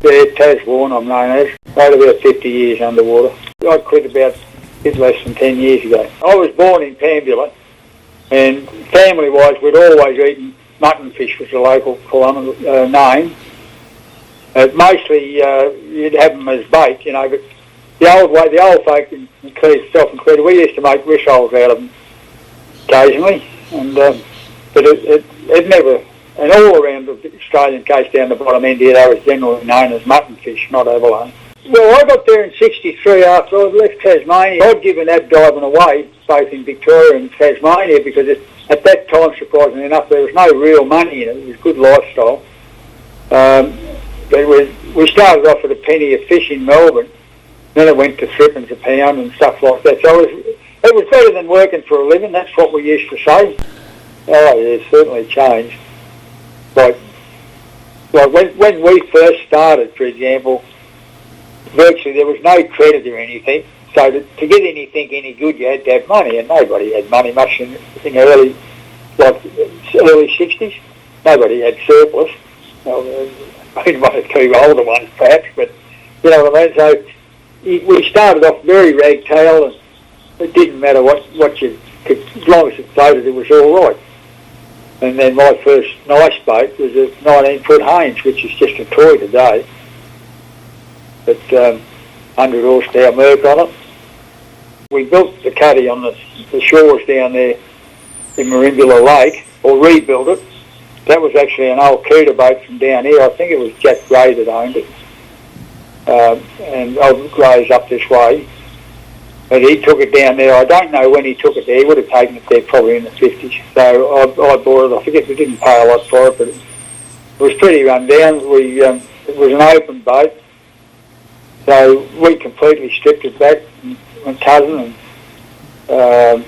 Yeah, Tas Warn, I'm known as. Made about 50 years underwater. I quit about a bit less than 10 years ago. I was born in Pambula, and family-wise, we'd always eaten mutton fish, was the local name. Mostly, you'd have them as bait, you know, but the old folk, self-included, we used to make rissoles out of them occasionally, and but it never, and all around the Australian coast down the bottom end here, they were generally known as mutton fish, not abalone. Well, I got there in '63 after I left Tasmania. I'd given ab diving away, both in Victoria and Tasmania, because at that time, surprisingly enough, there was no real money in it. It was a good lifestyle. We started off with a penny a fish in Melbourne, then it went to threepence a pound and stuff like that. So it was better than working for a living, that's what we used to say. Oh, yeah, it's certainly changed. Like when we first started, for example, virtually there was no credit or anything. So to get anything any good, you had to have money, and nobody had money much in early 60s. Nobody had surplus. One or two older ones perhaps, but you know what I mean. So we started off very ragtail, and it didn't matter what you could, as long as it floated, it was all right. And then my first nice boat was a 19-foot Haynes, which is just a toy today. But 100 horsepower Merc on it. We built the cuddy on the shores down there in Marimbula Lake, or rebuilt it. That was actually an old Cooter boat from down here. I think it was Jack Gray that owned it. And old Gray's up this way. But he took it down there. I don't know when he took it there. He would have taken it there probably in the 50s. So I bought it. I forget, we didn't pay a lot for it, but it was pretty run down. It was an open boat. So we completely stripped it back. My cousin and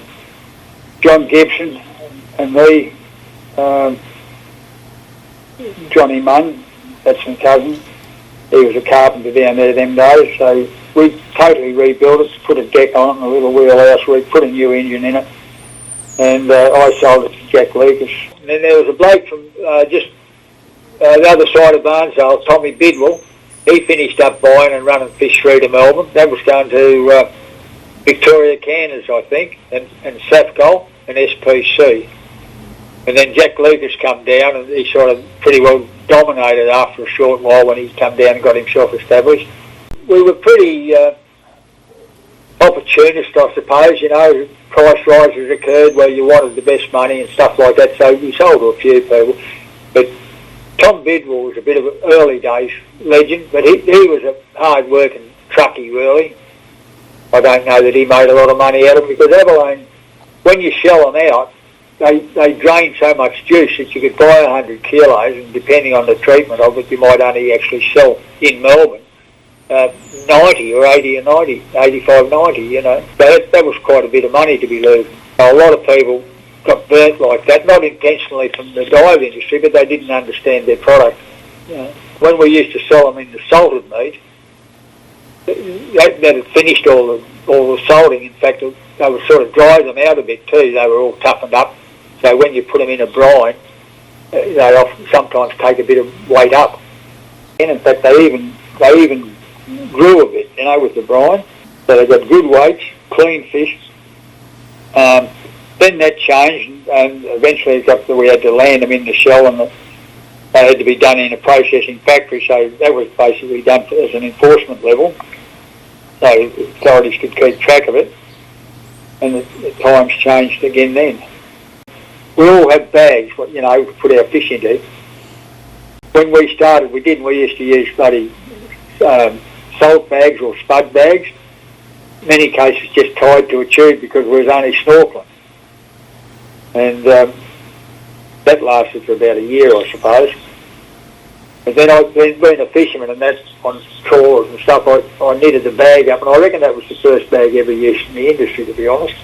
John Gibson and me, Johnny Munn, that's my cousin. He was a carpenter down there them days, so we totally rebuilt it, put a deck on it and a little wheelhouse. We put a new engine in it, and I sold it to Jack Lucas. And then there was a bloke from just the other side of Barnsdale, Tommy Bidwell. He finished up buying and running fish through to Melbourne. That was going to Victoria Canners, I think, and Safcol and SPC. And then Jack Lucas come down, and he sort of pretty well dominated after a short while when he come down and got himself established. We were pretty opportunist, I suppose, you know. Price rises occurred where you wanted the best money and stuff like that, so we sold to a few people. But Tom Bidwell was a bit of an early days legend, but he was a hard-working truckie, really. I don't know that he made a lot of money out of them, because abalone, when you shell them out, they drain so much juice that you could buy 100 kilos, and depending on the treatment of it, you might only actually sell in Melbourne 90 or 80 or 90, 85, 90, you know. So that was quite a bit of money to be losing. A lot of people got burnt like that, not intentionally from the dive industry, but they didn't understand their product. You know, when we used to sell them in the salted meat, that had finished all the salting. In fact, they would sort of dry them out a bit too. They were all toughened up. So when you put them in a brine, they often sometimes take a bit of weight up. And in fact, they even grew a bit, you know, with the brine. So they got good weights, clean fish. Then that changed, and eventually we had to land them in the shell, and they had to be done in a processing factory. So that was basically done as an enforcement level, so authorities could keep track of it. And the times changed again then. We all have bags, you know, to put our fish into. When we started, we used to use bloody salt bags or spud bags. In many cases just tied to a tube because we was only snorkeling. And that lasted for about a year, I suppose. But then I've been a fisherman, and that's on trawlers and stuff. I knitted the bag up, and I reckon that was the first bag ever used in the industry, to be honest.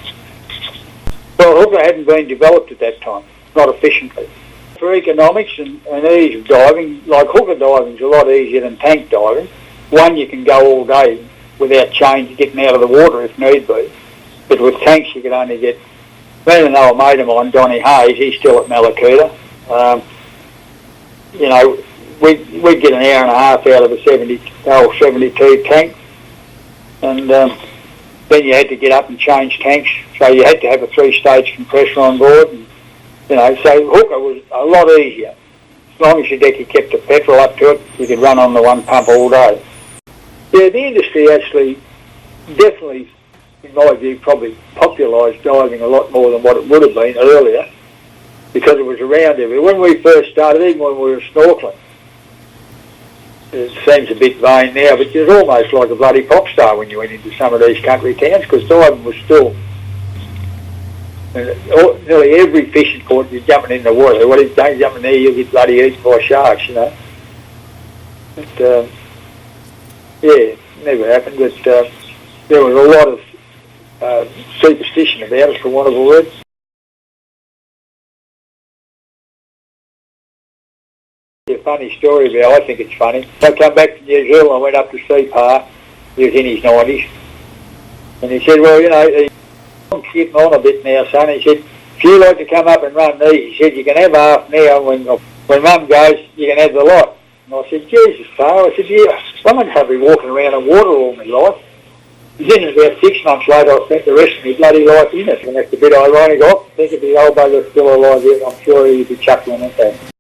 Well, hooker hadn't been developed at that time, not efficiently. For economics and ease of diving, like hooker diving is a lot easier than tank diving. One, you can go all day without getting out of the water if need be. But with tanks, you could only get... Even though a mate of mine, Donny Hayes, he's still at Malakuta. You know, we'd get an hour and a half out of a 72 tank, and then you had to get up and change tanks, so you had to have a 3-stage compressor on board, and, so hooker was a lot easier. As long as your decky kept the petrol up to it, you could run on the one pump all day. Yeah, the industry actually definitely, in my view, probably popularised diving a lot more than what it would have been earlier, because it was around everywhere. When we first started, even when we were snorkelling, it seems a bit vain now, but it was almost like a bloody pop star when you went into some of these country towns, because diving was still... nearly every fishing port you're jumping in the water. Well, if you don't jump in there, you'll get bloody eaten by sharks, But, yeah, never happened, but there was a lot of superstition about it, for want of a word. A funny story about, I think it's funny. I come back to New Zealand, I went up to see Pa, he was in his 90s, and he said, well, I'm getting on a bit now, son. He said, if you like to come up and run these, he said, you can have half now, when Mum goes, you can have the lot. And I said, Jesus, Pa, I said, yeah, I'm not going to be walking around in water all my life. And then about 6 months later, I spent the rest of my bloody life in it, and that's a bit ironic. I think if the old bugger's still alive, I'm sure he'd be chuckling at that.